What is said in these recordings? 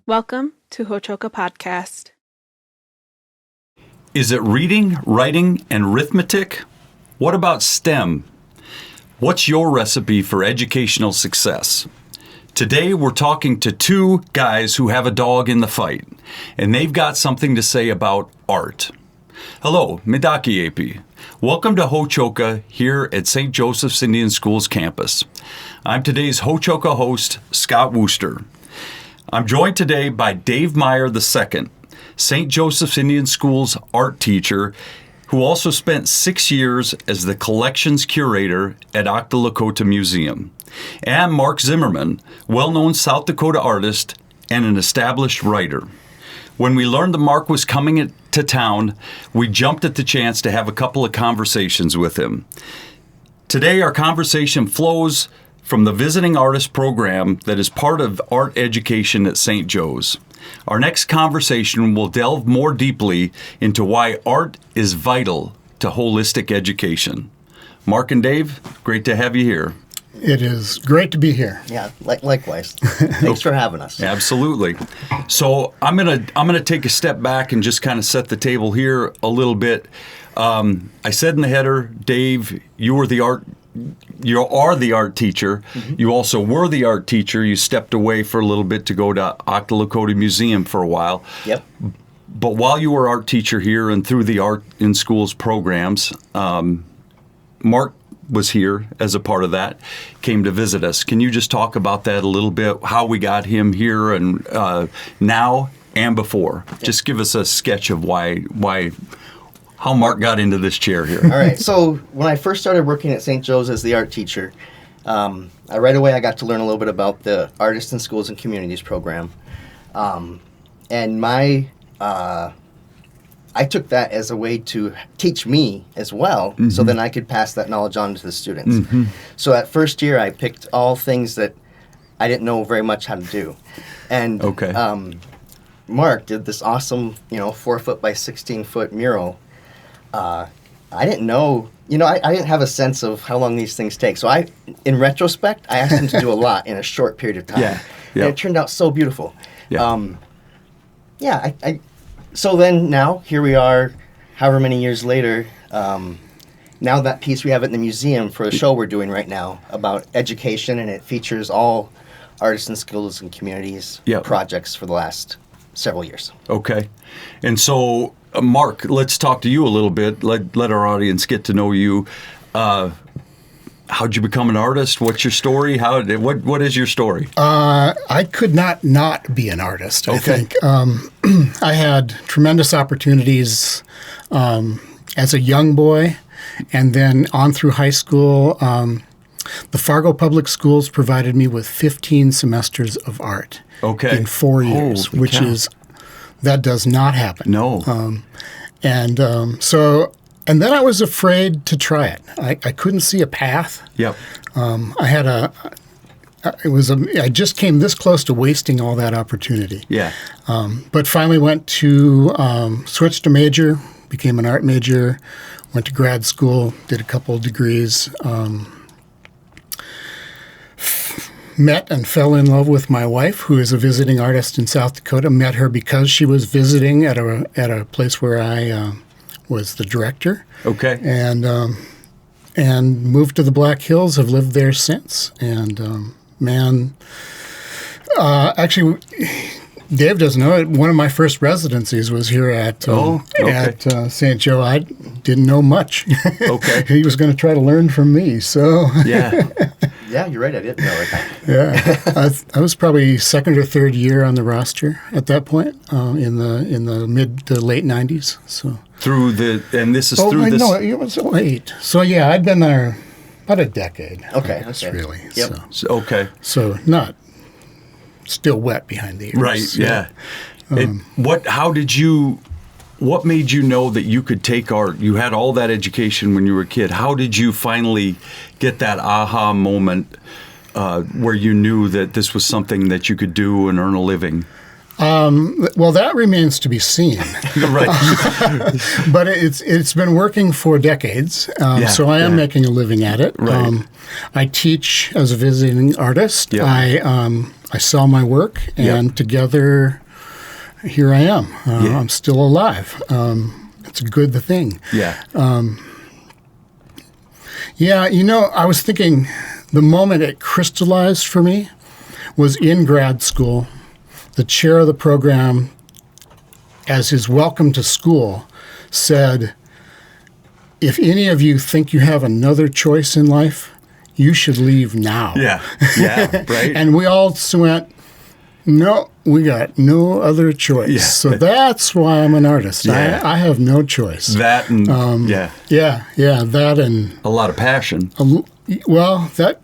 Welcome to Hochoka Podcast. Is it reading, writing, and rithmatic? What about STEM? What's your recipe for educational success? Today we're talking to two guys who have a dog in the fight, and they've got something to say about art. Hello, Midaki AP. Welcome to Hochoka here at St. Joseph's Indian Schools campus. I'm today's Hochoka host, Scott Wooster. I'm joined today by Dave Meyer II, St. Joseph's Indian Schools art teacher, who also spent 6 years as the collections curator at Lakota Museum, and Mark Zimmerman, well-known South Dakota artist and an established writer. When we learned that Mark was coming to town, we jumped at the chance to have a couple of conversations with him. Today, our conversation flows from the Visiting Artist program that is part of art education at St. Joe's. Our next conversation will delve more deeply into why art is vital to holistic education. Mark and Dave, great to have you here. It is great to be here. Yeah, likewise. Thanks for having us. Absolutely. So I'm gonna take a step back and just kind of set the table here a little bit. I said in the header, Dave, you are the art teacher. Mm-hmm. You also were the art teacher. You stepped away for a little bit to go to Lakota Museum for a while. Yep. But while you were art teacher here and through the Art in Schools programs, Mark was here as a part of that, came to visit us. Can you just talk about that a little bit, how we got him here and now and before? Yeah. Just give us a sketch of how Mark got into this chair here. All right. So when I first started working at St. Joe's as the art teacher, right away I got to learn a little bit about the Artists in Schools and Communities program. And I took that as a way to teach me as well, mm-hmm. so then I could pass that knowledge on to the students. Mm-hmm. So that first year I picked all things that I didn't know very much how to do. And Mark did this awesome, 4-foot by 16-foot mural. I didn't know, I didn't have a sense of how long these things take. So in retrospect, I asked him to do a lot in a short period of time. Yeah. Yep. And it turned out so beautiful. Yeah. So then now, here we are, however many years later, now that piece we have in the museum for a show we're doing right now about education, and it features all Artists in Schools and Communities projects for the last several years. Okay. And so, Mark, let's talk to you a little bit. Let our audience get to know you. How'd you become an artist? What's your story? What is your story? I could not be an artist, I think. I had tremendous opportunities as a young boy, and then on through high school. The Fargo Public Schools provided me with 15 semesters of art in 4 years, that does not happen. No. And then I was afraid to try it. I couldn't see a path. Yep. I just came this close to wasting all that opportunity. Yeah. But finally switched a major, became an art major, went to grad school, did a couple of degrees, met and fell in love with my wife, who is a visiting artist in South Dakota. Met her because she was visiting at a place where I was the director. Okay. And moved to the Black Hills. Have lived there since. And actually, Dave doesn't know it. One of my first residencies was here at St. Joe. I didn't know much. Okay. He was going to try to learn from me. So yeah. Yeah, you're right. I didn't know it. Yeah, I was probably second or third year on the roster at that point in the mid to late '90s. So No, it was 08. So yeah, I'd been there about a decade. Okay. Really. Yep. So not still wet behind the ears. Right. Yeah. What made you know that you could take art? You had all that education when you were a kid. How did you finally get that aha moment where you knew that this was something that you could do and earn a living? Well, that remains to be seen. Right. But it's been working for decades, so I am making a living at it. Right. I teach as a visiting artist. Yeah. I sell my work, and together, here I am. I'm still alive. It's a good thing. Yeah. I was thinking the moment it crystallized for me was in grad school. The chair of the program, as his welcome to school, said, if any of you think you have another choice in life, you should leave now. Yeah, right. And we all went, no, we got no other choice. Yeah. So that's why I'm an artist. Yeah. I have no choice. That and, that and... a lot of passion. That,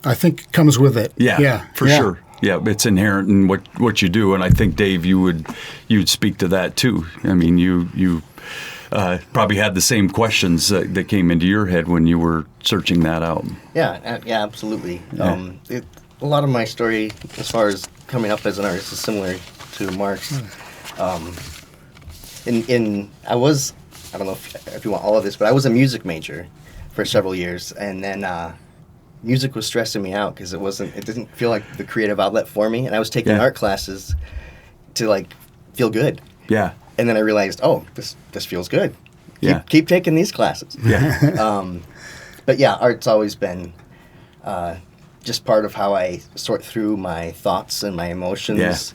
I think, comes with it. Yeah, for sure. Yeah, it's inherent in what you do, and I think, Dave, you'd speak to that too. I mean, you probably had the same questions that came into your head when you were searching that out. Yeah, absolutely. Yeah. A lot of my story, as far as coming up as an artist, is similar to Mark's. I don't know if you want all of this, but I was a music major for several years, and then music was stressing me out because it didn't feel like the creative outlet for me, and I was taking art classes to feel good. Yeah. And then I realized, this feels good. Keep taking these classes. Yeah. But yeah, art's always been just part of how I sort through my thoughts and my emotions.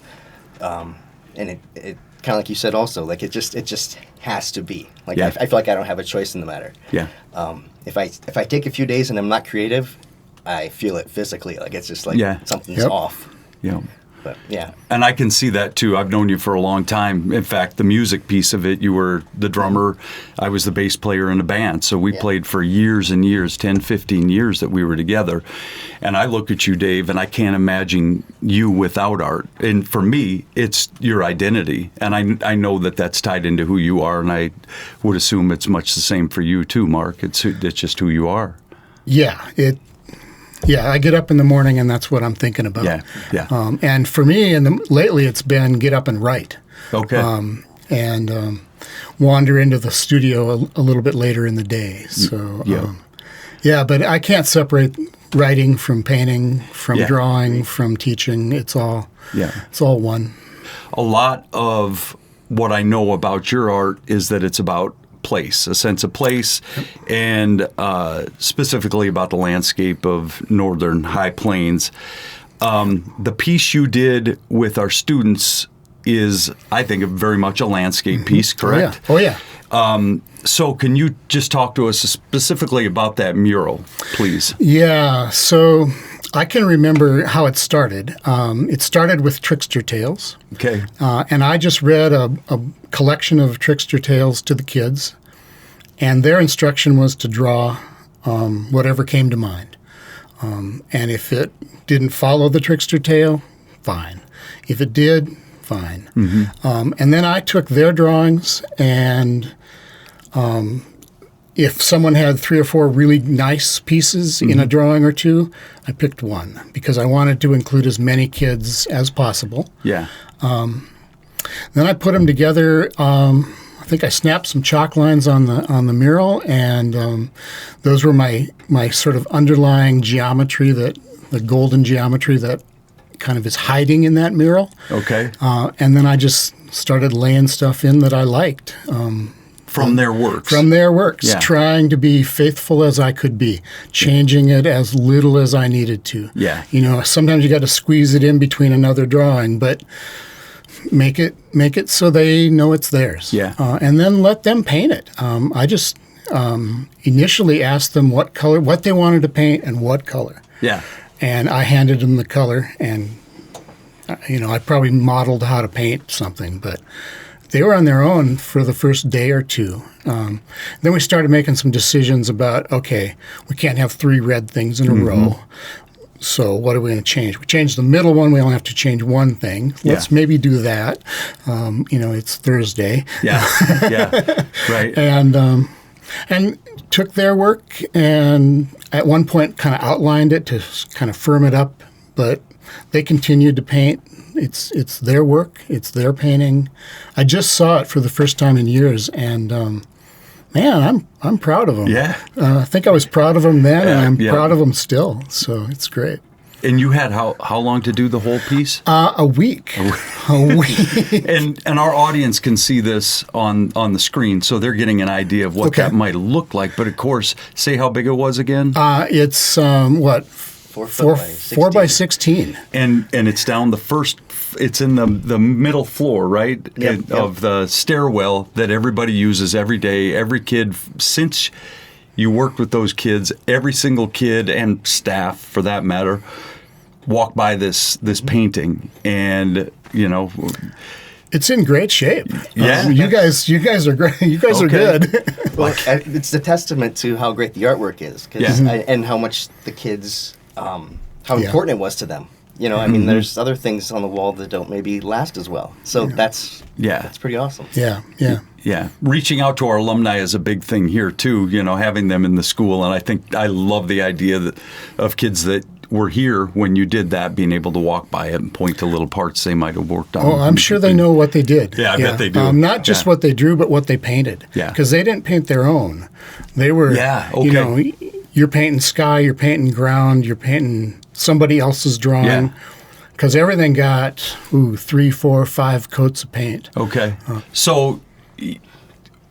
Yeah. And it kind of like you said also, it just has to be. I feel like I don't have a choice in the matter. Yeah. If I take a few days and I'm not creative, I feel it physically. It's just something's off. Yeah. But yeah. And I can see that too. I've known you for a long time. In fact, the music piece of it, you were the drummer. I was the bass player in a band. So we played for years and years, 10, 15 years that we were together. And I look at you, Dave, and I can't imagine you without art. And for me, it's your identity. And I know that that's tied into who you are. And I would assume it's much the same for you too, Mark. It's just who you are. Yeah, I get up in the morning and that's what I'm thinking about. Yeah. And for me, lately it's been get up and write. Okay. And wander into the studio a little bit later in the day. So, but I can't separate writing from painting, from drawing, from teaching. It's all one. A lot of what I know about your art is that it's about place, a sense of place, and specifically about the landscape of northern high plains. The piece you did with our students is, I think, very much a landscape piece, correct? Oh, yeah. So can you just talk to us specifically about that mural, please? Yeah, so I can remember how it started. It started with Trickster Tales. Okay. And I just read a collection of Trickster Tales to the kids, and their instruction was to draw whatever came to mind. And if it didn't follow the Trickster Tale, fine. If it did, fine. Mm-hmm. And then I took their drawings, and if someone had 3 or 4 really nice pieces in a drawing or two, I picked one because I wanted to include as many kids as possible. Yeah. Then I put them together. I think I snapped some chalk lines on the mural, and those were my sort of underlying geometry, the golden geometry that kind of is hiding in that mural. Okay. And then I just started laying stuff in that I liked. From their works. From their works, trying to be faithful as I could be, changing it as little as I needed to. Yeah. Sometimes you got to squeeze it in between another drawing, but make it so they know it's theirs. Yeah. And then let them paint it. I just initially asked them what they wanted to paint and what color. Yeah. And I handed them the color, and I probably modeled how to paint something, but they were on their own for the first day or two. Then we started making some decisions about, okay, we can't have 3 red things in a row. So what are we going to change? We changed the middle one. We only have to change one thing. Let's maybe do that. It's Thursday. Yeah, yeah, right. And took their work and at one point kind of outlined it to kind of firm it up. But they continued to paint. It's their work. It's their painting. I just saw it for the first time in years, and man, I'm proud of them. Yeah. I think I was proud of them then, and I'm proud of them still. So it's great. And you had how long to do the whole piece? A week. A week. And our audience can see this on the screen, so they're getting an idea of what that might look like. But of course, say how big it was again. It's what? 4 by 16. And it's down the first. It's in the middle floor, right? Yep. Of the stairwell that everybody uses every day. Every kid since you worked with those kids, every single kid and staff, for that matter, walk by this painting, and it's in great shape. Yeah, you guys are great. You guys are good. Well, it's a testament to how great the artwork is, and how much the kids, how important it was to them. I mean, there's other things on the wall that don't maybe last as well. So that's pretty awesome. Yeah. Reaching out to our alumni is a big thing here too. Having them in the school, and I love the idea of kids that were here when you did that, being able to walk by it and point to little parts they might have worked on. Oh, I'm sure they know what they did. Yeah, I bet they do. Not just what they drew, but what they painted. Yeah, because they didn't paint their own. They were. Yeah. Okay. You're painting sky. You're painting ground. You're painting somebody else's drawing. Yeah. Because everything got 3, 4, 5 coats of paint. Okay. So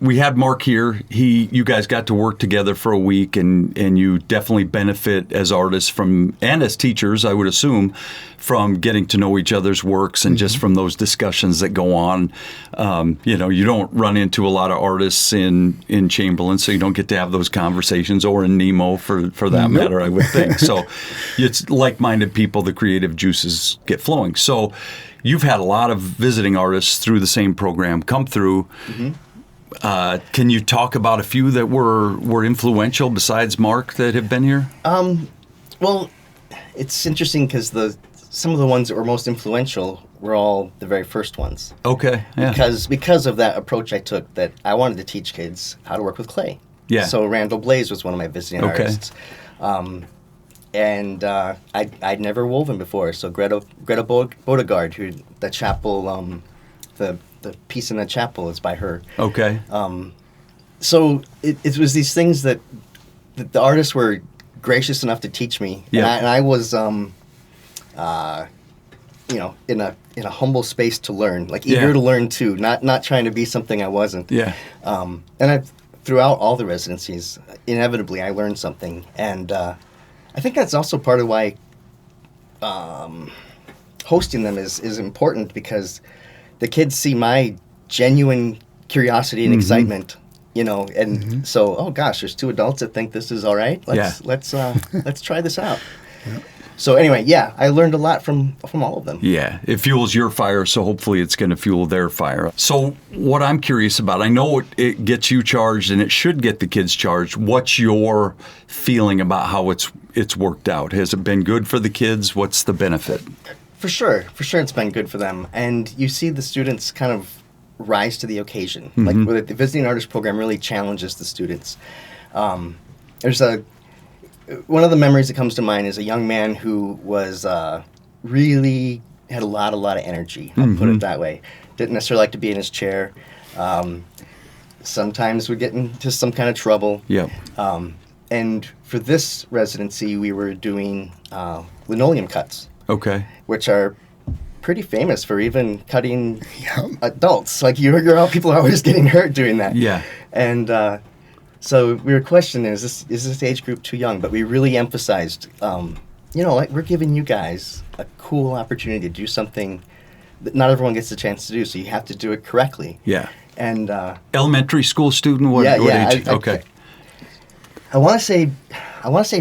we had Mark here. You guys got to work together for a week, and you definitely benefit as artists and as teachers, I would assume, from getting to know each other's works and just from those discussions that go on. You don't run into a lot of artists in Chamberlain, so you don't get to have those conversations, or in Nemo for that matter, I would think. So it's like-minded people, the creative juices get flowing. So you've had a lot of visiting artists through the same program come through. Can you talk about a few that were influential besides Mark that have been here? Well, it's interesting because some of the ones that were most influential were all the very first ones. Okay. Yeah. Because of that approach I took, that I wanted to teach kids how to work with clay. Yeah. So Randall Blaze was one of my visiting artists. And I'd never woven before. So Greta Bodegard, who the chapel, the piece in the chapel is by her. Okay. So it was these things that the artists were gracious enough to teach me. Yeah. And I was, in a humble space to learn, like eager to learn too, not trying to be something I wasn't. Yeah. And throughout all the residencies, inevitably I learned something, and I think that's also part of why hosting them is important, because the kids see my genuine curiosity and excitement, and so, oh gosh, there's 2 adults that think this is all right. Let's try this out. Yeah. So anyway, I learned a lot from all of them. Yeah, it fuels your fire, so hopefully it's going to fuel their fire. So what I'm curious about, I know it gets you charged, and it should get the kids charged. What's your feeling about how it's worked out? Has it been good for the kids? What's the benefit? For sure it's been good for them. And you see the students kind of rise to the occasion. Like the Visiting Artist Program really challenges the students. There's one of the memories that comes to mind is a young man who was really had a lot of energy. I'll put it that way. Didn't necessarily like to be in his chair. Sometimes would get into some kind of trouble. Yeah. And for this residency, we were doing linoleum cuts. Okay. Which are pretty famous for even cutting adults. Like people are always getting hurt doing that. Yeah. And so we were questioning, is this age group too young? But we really emphasized, like we're giving you guys a cool opportunity to do something that not everyone gets the chance to do. So you have to do it correctly. Yeah. And elementary school student. What age? Okay. I want to say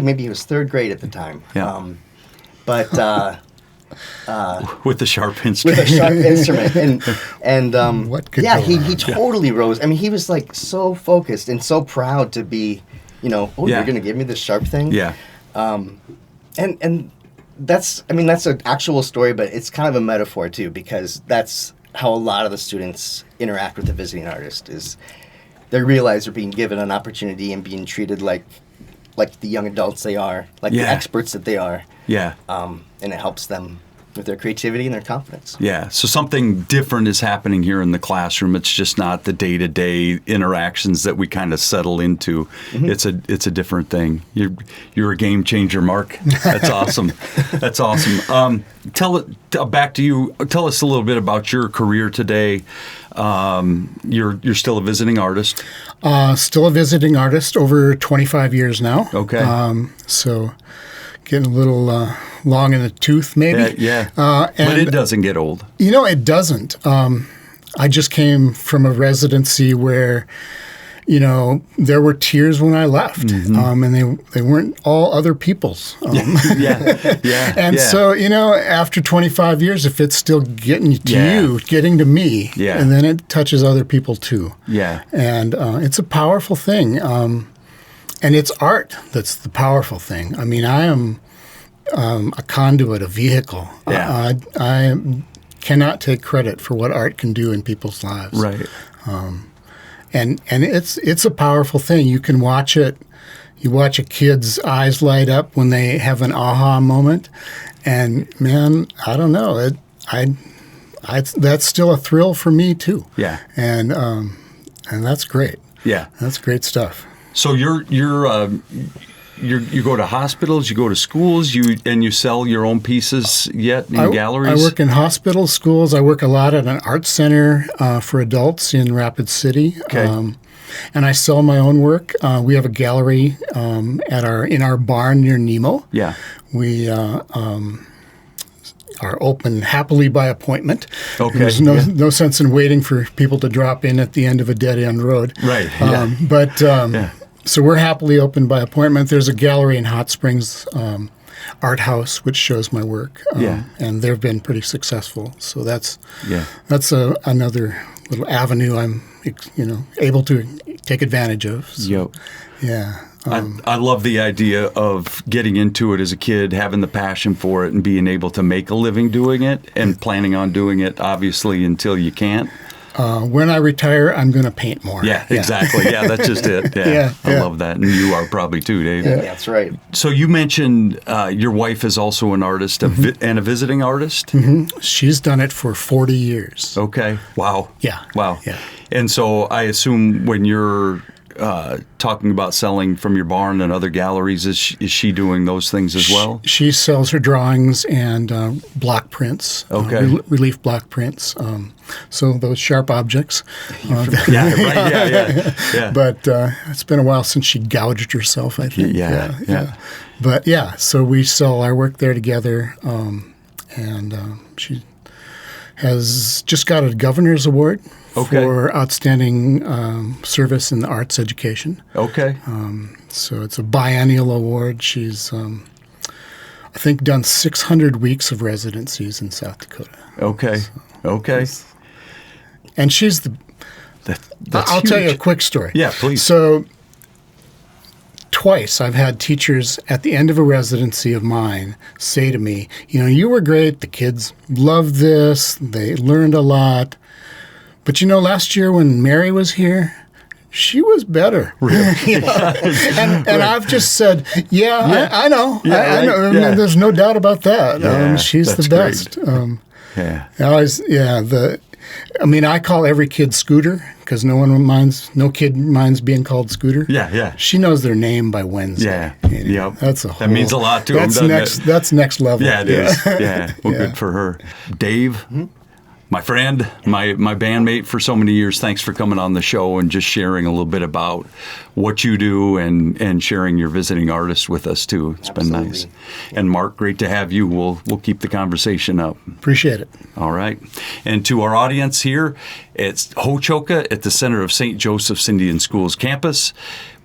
maybe he was 3rd grade at the time. Yeah. But with a sharp instrument. And what could he totally rose. I mean, he was like so focused and so proud to be, you're going to give me this sharp thing. Yeah. And that's an actual story, but it's kind of a metaphor too, because that's how a lot of the students interact with the visiting artist. Is they realize they're being given an opportunity and being treated like the young adults they are, like the experts that they are. Yeah. And it helps them with their creativity and their confidence. Yeah, so something different is happening here in the classroom. It's just not the day-to-day interactions that we kind of settle into. It's a different thing. You're a game changer, Mark. That's awesome. That's awesome. Back to you. Tell us a little bit about your career today. You're still a visiting artist. Still a visiting artist, over 25 years now. Okay. So getting a little long in the tooth, maybe. Yeah. And, but it doesn't get old. It doesn't. I just came from a residency where, there were tears when I left, and they weren't all other people's. And so, after 25 years, if it's still getting to you, getting to me, and then it touches other people too. Yeah. And it's a powerful thing. And it's art that's the powerful thing. I mean, I am a conduit, a vehicle. Yeah. I cannot take credit for what art can do in people's lives. Right. And it's a powerful thing. You can watch it. You watch a kid's eyes light up when they have an aha moment, and man, I don't know. That's still a thrill for me too. Yeah. And that's great. Yeah. That's great stuff. So you go to hospitals, you go to schools, you sell your own pieces in galleries? I work in hospitals, schools. I work a lot at an art center for adults in Rapid City. Okay. And I sell my own work. We have a gallery in our barn near Nemo. Yeah. We are open happily by appointment. Okay. There's no sense in waiting for people to drop in at the end of a dead-end road. Right. So we're happily open by appointment. There's a gallery in Hot Springs Art House, which shows my work. And they've been pretty successful. So that's another little avenue I'm able to take advantage of. So, yep. Yeah. I love the idea of getting into it as a kid, having the passion for it, and being able to make a living doing it, and planning on doing it, obviously, until you can't. When I retire, I'm going to paint more. Yeah, exactly. Yeah, that's just it. Yeah, I love that. And you are probably too, Dave. Yeah, that's right. So you mentioned your wife is also an artist and a visiting artist? Mm-hmm. She's done it for 40 years. Okay. Wow. Yeah. Wow. Yeah. And so I assume when you're talking about selling from your barn and other galleries, is she doing those things as well? She sells her drawings and block prints, relief block prints. So those sharp objects. Yeah. But it's been a while since she gouged herself, I think. Yeah. But so we sell our work there together, and she has just got a governor's award for outstanding service in the arts education. Okay. So it's a biennial award. She's, I think, done 600 weeks of residencies in South Dakota. Okay. And she's I'll tell you a quick story. Yeah, please. So twice I've had teachers at the end of a residency of mine say to me, you were great. The kids loved this. They learned a lot. But last year when Mary was here, she was better. Really? And I've just said, I know. I know. Yeah. There's no doubt about that. She's the best. I call every kid Scooter because no kid minds being called Scooter. Yeah. She knows their name by Wednesday. Yeah. That means a lot to them, doesn't it? That's next level. Yeah, it is. Yeah. Well, good for her. Dave, my friend, my bandmate for so many years, thanks for coming on the show and just sharing a little bit about what you do and sharing your visiting artist with us too. It's been nice. And Mark, great to have you. We'll keep the conversation up. Appreciate it. All right. And to our audience here, it's Ho-Chokeh at the center of St. Joseph's Indian Schools campus.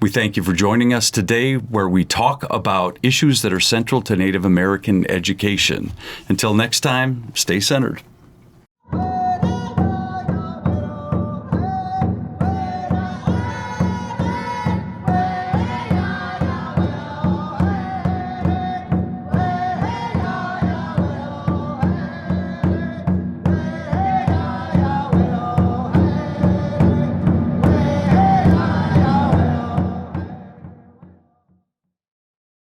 We thank you for joining us today, where we talk about issues that are central to Native American education. Until next time, stay centered.